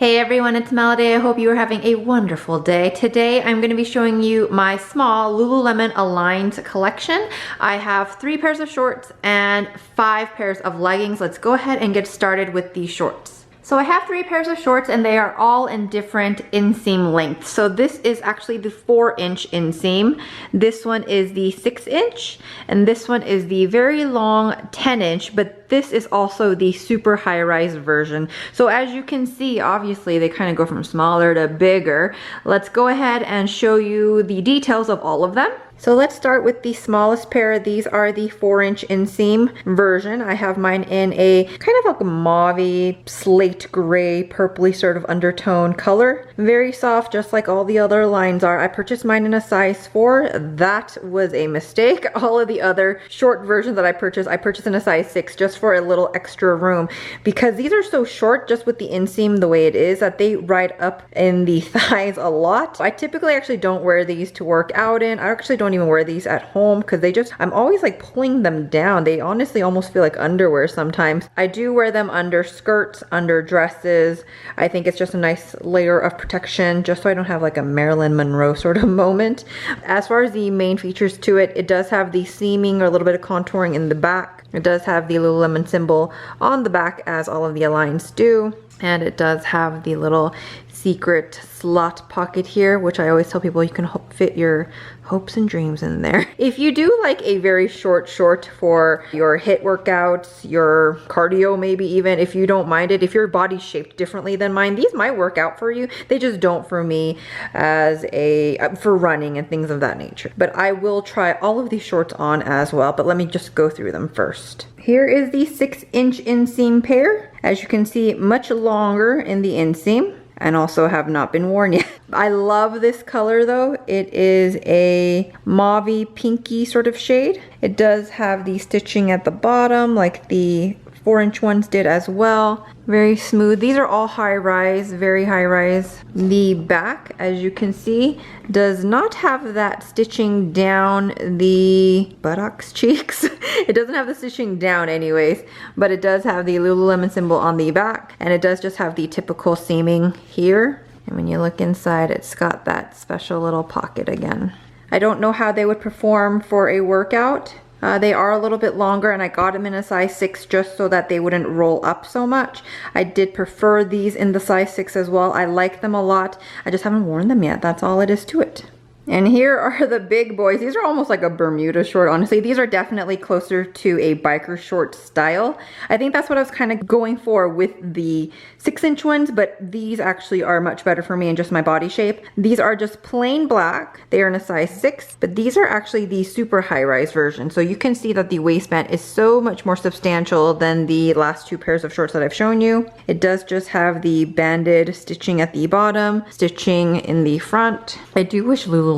Hey everyone, it's Melody. I hope you are having a wonderful day. Today I'm going to be showing you my small Lululemon Aligned collection. I have 3 pairs of shorts and 5 pairs of leggings. Let's go ahead and get started with these shorts. So I have 3 pairs of shorts and they are all in different inseam lengths. So this is actually the 4-inch inseam. This one is the 6-inch and this one is the very long 10-inch, but this is also the super high-rise version. So as you can see, obviously they kind of go from smaller to bigger. Let's go ahead and show you the details of all of them. So let's start with the smallest pair. These are the 4-inch inseam version. I have mine in a kind of like a mauve, slate gray, purpley sort of undertone color. Very soft, just like all the other lines are. I purchased mine in a size 4. That was a mistake. All of the other short versions that I purchased in a size 6 just for a little extra room, because these are so short just with the inseam the way it is that they ride up in the thighs a lot. I typically actually don't wear these to work out in. I actually don't even wear these at home because I'm always like pulling them down. They honestly almost feel like underwear sometimes. I do wear them under skirts, under dresses. I think it's just a nice layer of protection just so I don't have like a Marilyn Monroe sort of moment. As far as the main features to it, it does have the seaming or a little bit of contouring in the back. It does have the Lululemon symbol on the back as all of the Aligns do. And it does have the little secret slot pocket here, which I always tell people you can fit your hopes and dreams in there. If you do like a very short for your HIIT workouts, your cardio maybe even, if you don't mind it, if your body's shaped differently than mine, these might work out for you. They just don't for me as for running and things of that nature. But I will try all of these shorts on as well, but let me just go through them first. Here is the 6-inch inseam pair. As you can see, much longer in the inseam and also have not been worn yet. I love this color though. It is a mauve pinky sort of shade. It does have the stitching at the bottom like the 4-inch ones did as well. Very smooth. These are all high rise, very high rise. The back, as you can see, does not have that stitching down the buttocks, cheeks. It doesn't have the stitching down anyways, but it does have the Lululemon symbol on the back, and it does just have the typical seaming here. And when you look inside, it's got that special little pocket again. I don't know how they would perform for a workout. They are a little bit longer and I got them in a size 6 just so that they wouldn't roll up so much. I did prefer these in the size 6 as well. I like them a lot. I just haven't worn them yet. That's all it is to it. And here are the big boys. These are almost like a Bermuda short, honestly. These are definitely closer to a biker short style. I think that's what I was kind of going for with the 6-inch ones, but these actually are much better for me in just my body shape. These are just plain black. They are in a size 6, but these are actually the super high-rise version. So you can see that the waistband is so much more substantial than the last 2 pairs of shorts that I've shown you. It does just have the banded stitching at the bottom, stitching in the front. I do wish Lululemons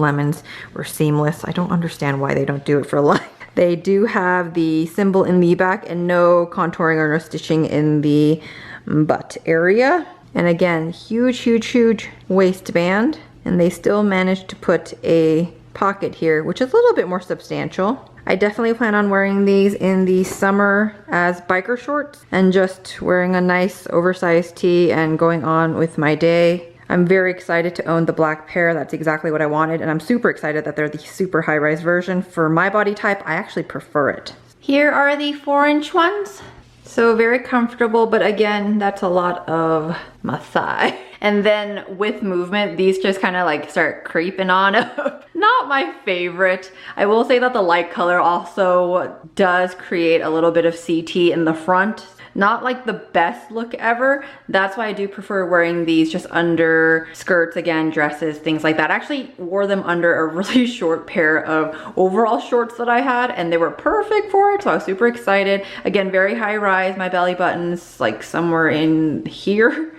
were seamless. I don't understand why they don't do it for life. They do have the symbol in the back and no contouring or no stitching in the butt area. And again, huge waistband. And they still managed to put a pocket here, which is a little bit more substantial. I definitely plan on wearing these in the summer as biker shorts and just wearing a nice oversized tee and going on with my day. I'm very excited to own the black pair. That's exactly what I wanted, and I'm super excited that they're the super high-rise version. For my body type, I actually prefer it. Here are the 4-inch ones. So very comfortable, but again, that's a lot of my thigh. And then with movement, these just kind of like start creeping on up. Not my favorite. I will say that the light color also does create a little bit of CT in the front. Not like the best look ever. That's why I do prefer wearing these just under skirts, again, dresses, things like that. I actually wore them under a really short pair of overall shorts that I had and they were perfect for it, so I was super excited. Again, very high rise, my belly button's like somewhere in here.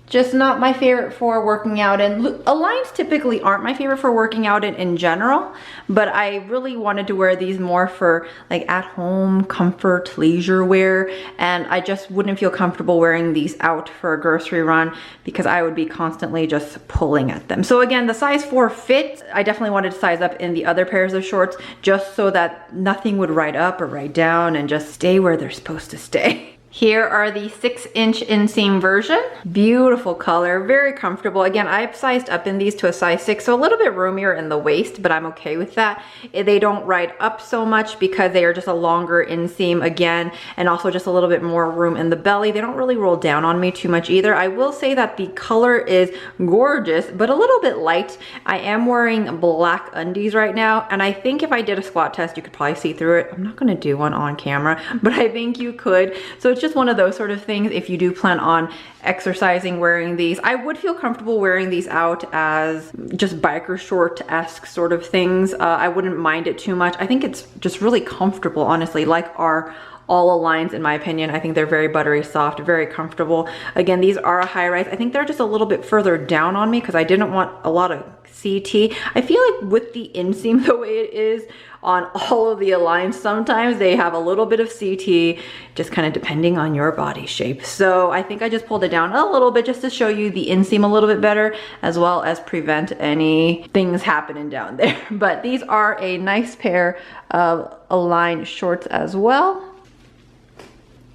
Just not my favorite for working out in. Aligns typically aren't my favorite for working out in general, but I really wanted to wear these more for like at home comfort, leisure wear, and I just wouldn't feel comfortable wearing these out for a grocery run because I would be constantly just pulling at them. So again, the size 4 fits. I definitely wanted to size up in the other pairs of shorts just so that nothing would ride up or ride down and just stay where they're supposed to stay. Here are the 6-inch inseam version. Beautiful color, very comfortable. Again, I've sized up in these to a size 6, so a little bit roomier in the waist, but I'm okay with that. They don't ride up so much because they are just a longer inseam again, and also just a little bit more room in the belly. They don't really roll down on me too much either. I will say that the color is gorgeous, but a little bit light. I am wearing black undies right now, and I think if I did a squat test, you could probably see through it. I'm not gonna do one on camera, but I think you could. So it's just one of those sort of things. If you do plan on exercising wearing these, I would feel comfortable wearing these out as just biker short-esque sort of things. I wouldn't mind it too much. I think it's just really comfortable, honestly, like our all Aligns in my opinion. I think they're very buttery soft, very comfortable. Again, these are a high rise. I think they're just a little bit further down on me because I didn't want a lot of CT. I feel like with the inseam the way it is on all of the Aligns, sometimes they have a little bit of CT, just kind of depending on your body shape. So I think I just pulled it down a little bit just to show you the inseam a little bit better, as well as prevent any things happening down there. But these are a nice pair of Align shorts as well.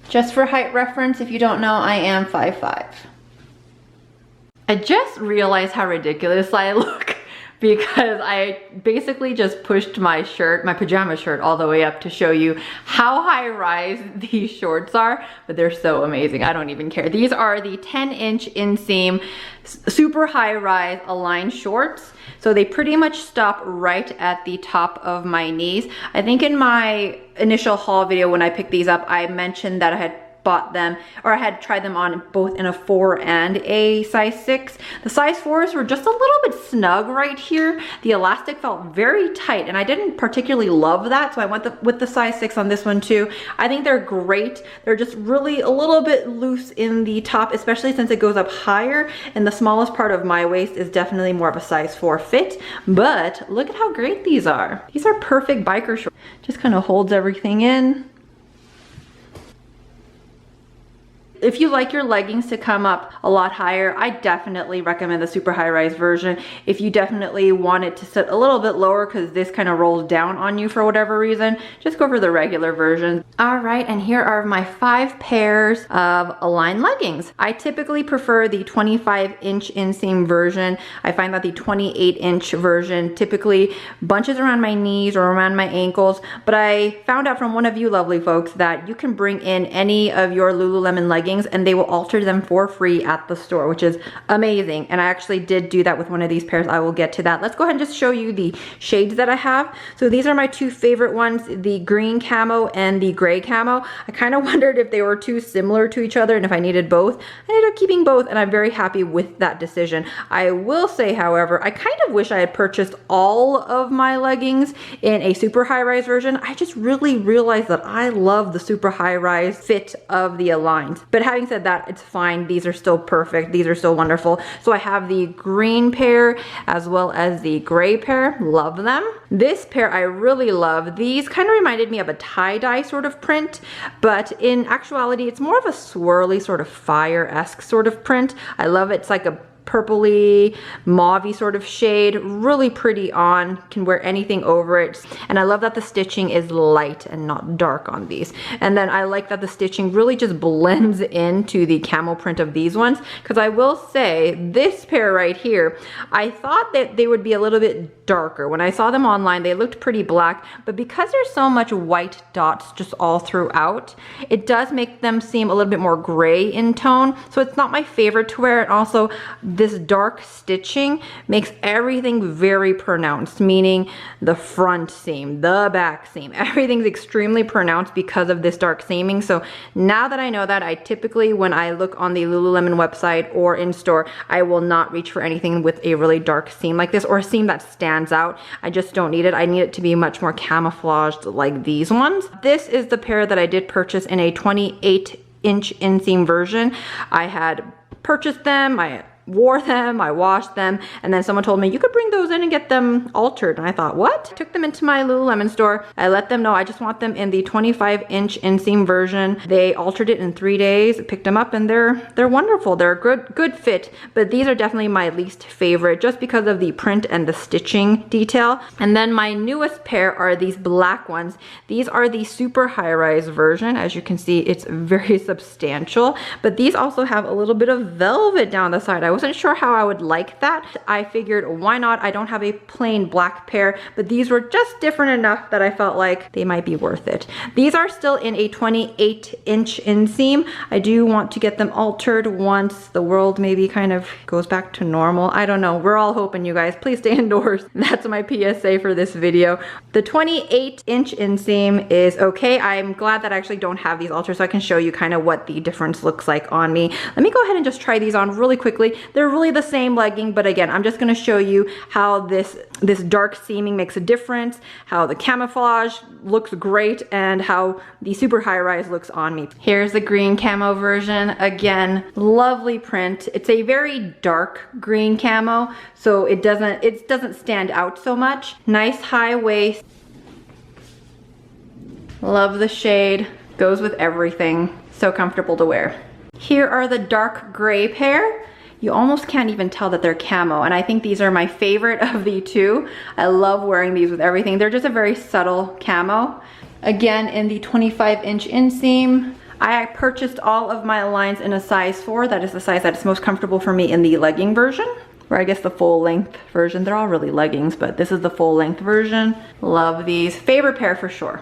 Just for height reference, if you don't know, I am 5'5". I just realized how ridiculous I look because I basically just pushed my shirt, my pajama shirt, all the way up to show you how high rise these shorts are, but they're so amazing. I don't even care. These are the 10-inch inseam, super high rise Align shorts. So they pretty much stop right at the top of my knees. I think in my initial haul video when I picked these up, I mentioned that I had bought them, or I had tried them on both in a 4 and a size 6. The size 4s were just a little bit snug right here. The elastic felt very tight and I didn't particularly love that, so I went with the size 6 on this one too. I think they're great. They're just really a little bit loose in the top, especially since it goes up higher, and the smallest part of my waist is definitely more of a size 4 fit. But look at how great these are. These are perfect biker shorts. Just kind of holds everything in. If you like your leggings to come up a lot higher, I definitely recommend the super high rise version. If you definitely want it to sit a little bit lower because this kind of rolls down on you for whatever reason, just go for the regular version. All right, and here are my 5 pairs of Align leggings. I typically prefer the 25-inch inseam version. I find that the 28-inch version typically bunches around my knees or around my ankles, but I found out from one of you lovely folks that you can bring in any of your Lululemon leggings and they will alter them for free at the store, which is amazing. And I actually did do that with one of these pairs. I will get to that. Let's go ahead and just show you the shades that I have. So these are my 2 favorite ones, the green camo and the gray camo. I kind of wondered if they were too similar to each other and if I needed both. I ended up keeping both and I'm very happy with that decision. I will say, however, I kind of wish I had purchased all of my leggings in a super high rise version. I just really realized that I love the super high rise fit of the Aligns. But having said that, it's fine. These are still perfect. These are still wonderful. So I have the green pair as well as the gray pair. Love them. This pair I really love. These kind of reminded me of a tie-dye sort of print, but in actuality, it's more of a swirly sort of fire-esque sort of print. I love it. It's like a purpley mauvey sort of shade, really pretty on, can wear anything over it. And I love that the stitching is light and not dark on these. And then I like that the stitching really just blends into the camel print of these ones, because I will say this pair right here, I thought that they would be a little bit darker. When I saw them online, they looked pretty black, but because there's so much white dots just all throughout, it does make them seem a little bit more gray in tone. So it's not my favorite to wear. And also this dark stitching makes everything very pronounced, meaning the front seam, the back seam, everything's extremely pronounced because of this dark seaming. So now that I know that, I typically, when I look on the Lululemon website or in store, I will not reach for anything with a really dark seam like this or a seam that stands out. I just don't need it. I need it to be much more camouflaged like these ones. This is the pair that I did purchase in a 28-inch inseam version. I had purchased them. I wore them, I washed them, and then someone told me you could bring those in and get them altered. And I thought, what? I took them into my Lululemon store. I let them know I just want them in the 25-inch inseam version. They altered it in 3 days, picked them up, and they're wonderful. They're a good fit, but these are definitely my least favorite just because of the print and the stitching detail. And then my newest pair are these black ones. These are the super high-rise version. As you can see, it's very substantial, but these also have a little bit of velvet down the side. I wasn't sure how I would like that. I figured, why not? I don't have a plain black pair, but these were just different enough that I felt like they might be worth it. These are still in a 28-inch inseam. I do want to get them altered once the world maybe kind of goes back to normal. I don't know. We're all hoping, you guys. Please stay indoors. That's my PSA for this video. The 28-inch inseam is okay. I'm glad that I actually don't have these altered so I can show you kind of what the difference looks like on me. Let me go ahead and just try these on really quickly. They're really the same legging, but again, I'm just going to show you how this dark seaming makes a difference, how the camouflage looks great, and how the super high rise looks on me. Here's the green camo version. Again, lovely print. It's a very dark green camo, so it doesn't stand out so much. Nice high waist. Love the shade. Goes with everything. So comfortable to wear. Here are the dark gray pair. You almost can't even tell that they're camo, and I think these are my favorite of the two. I love wearing these with everything. They're just a very subtle camo. Again, in the 25-inch inseam. I purchased all of my lines in a size 4. That is the size that is most comfortable for me in the legging version, or I guess the full length version. They're all really leggings, but this is the full length version. Love these. Favorite pair for sure.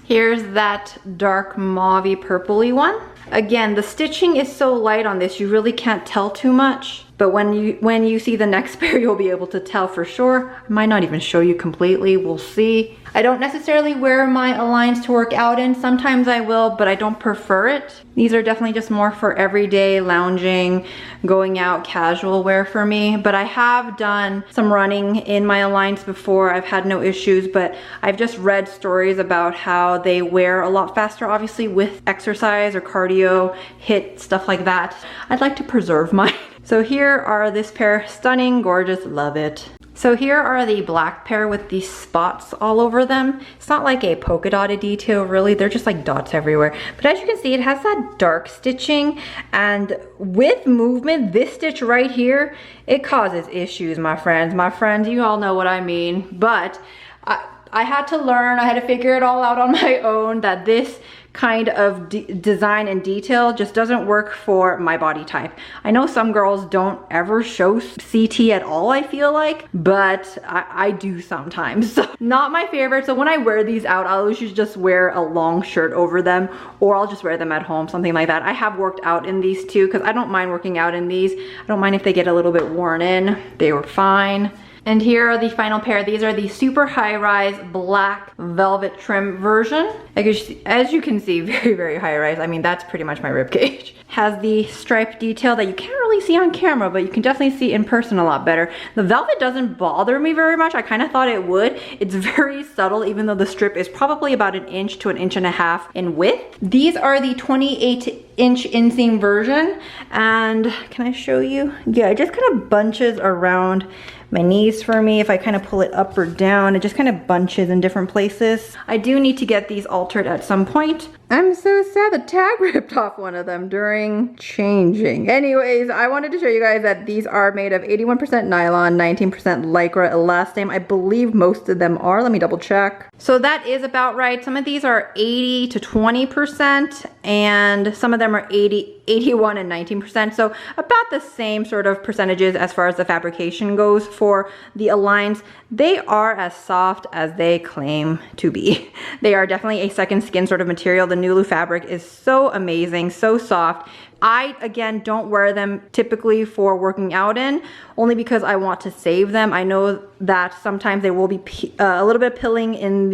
Here's that dark mauvey purpley one. Again, the stitching is so light on this, you really can't tell too much. But when you see the next pair, you'll be able to tell for sure. I might not even show you completely, we'll see. I don't necessarily wear my Aligns to work out in. Sometimes I will, but I don't prefer it. These are definitely just more for everyday lounging, going out, casual wear for me. But I have done some running in my Aligns before. I've had no issues, but I've just read stories about how they wear a lot faster, obviously with exercise or cardio, HIIT, stuff like that. I'd like to preserve mine. So here are this pair, stunning, gorgeous, love it. So here are the black pair with these spots all over them. It's not like a polka dotted detail really, they're just like dots everywhere. But as you can see, it has that dark stitching, and with movement, this stitch right here, it causes issues, my friends. My friends, you all know what I mean. But I had to learn, I had to figure it all out on my own, that this kind of design and detail just doesn't work for my body type. I know some girls don't ever show CT at all, I feel like, but I do sometimes. So not my favorite. So when I wear these out, I'll usually just wear a long shirt over them, or I'll just wear them at home, something like that. I have worked out in these too, because I don't mind working out in these. I don't mind if they get a little bit worn in. They were fine. And here are the final pair. These are the super high-rise black velvet trim version. As you can see, very, very high-rise. I mean, that's pretty much my rib cage. Has the stripe detail that you can't really see on camera, but you can definitely see in person a lot better. The velvet doesn't bother me very much. I kind of thought it would. It's very subtle, even though the strip is probably about 1 inch to 1.5 inches in width. These are the 28-inch inseam version. And can I show you? Yeah, it just kind of bunches around my knees for me. If I kind of pull it up or down, it just kind of bunches in different places. I do need to get these altered at some point. I'm so sad the tag ripped off one of them during changing. Anyways, I wanted to show you guys that these are made of 81% nylon, 19% lycra elastane. I believe most of them are. Let me double check. So that is about right. Some of these are 80 to 20%, and some of them are 81 and 19%. So about the same sort of percentages as far as the fabrication goes for the Aligns. They are as soft as they claim to be. They are definitely a second skin sort of material. The Nulu fabric is so amazing, so soft. I, again, don't wear them typically for working out in, only because I want to save them. I know that sometimes they will be a little bit pilling in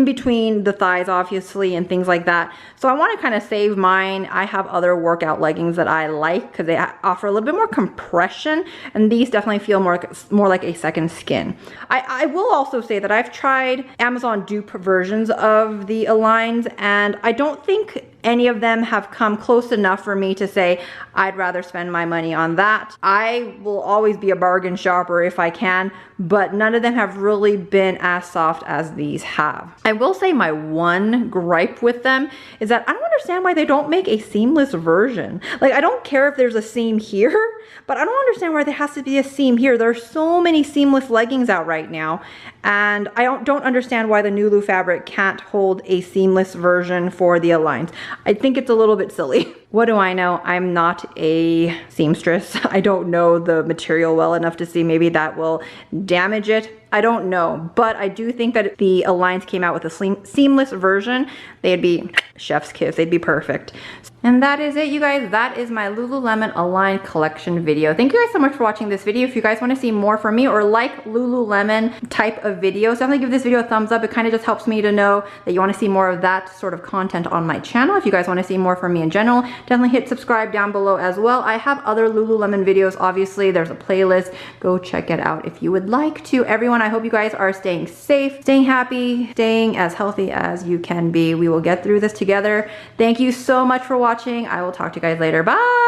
between the thighs, obviously, and things like that. So I want to kind of save mine. I have other workout leggings that I like because they offer a little bit more compression, and these definitely feel more like a second skin. I will also say that I've tried Amazon dupe versions of the Aligns, and I don't think any of them have come close enough for me to say, I'd rather spend my money on that. I will always be a bargain shopper if I can, but none of them have really been as soft as these have. I will say my one gripe with them is that I don't understand why they don't make a seamless version. Like, I don't care if there's a seam here, but I don't understand why there has to be a seam here. There are so many seamless leggings out right now, and I don't understand why the Nulu fabric can't hold a seamless version for the Aligns. I think it's a little bit silly. What do I know? I'm not a seamstress. I don't know the material well enough to see maybe that will damage it. I don't know, but I do think that if the Aligns came out with a seamless version, they'd be chef's kiss. They'd be perfect. And that is it, you guys. That is my Lululemon Align collection video. Thank you guys so much for watching this video. If you guys want to see more from me or like Lululemon type of videos, definitely give this video a thumbs up. It kind of just helps me to know that you want to see more of that sort of content on my channel. If you guys want to see more from me in general, definitely hit subscribe down below as well. I have other Lululemon videos. Obviously, there's a playlist. Go check it out if you would like to. Everyone, I hope you guys are staying safe, staying happy, staying as healthy as you can be. We will get through this together. Thank you so much for watching. I will talk to you guys later. Bye.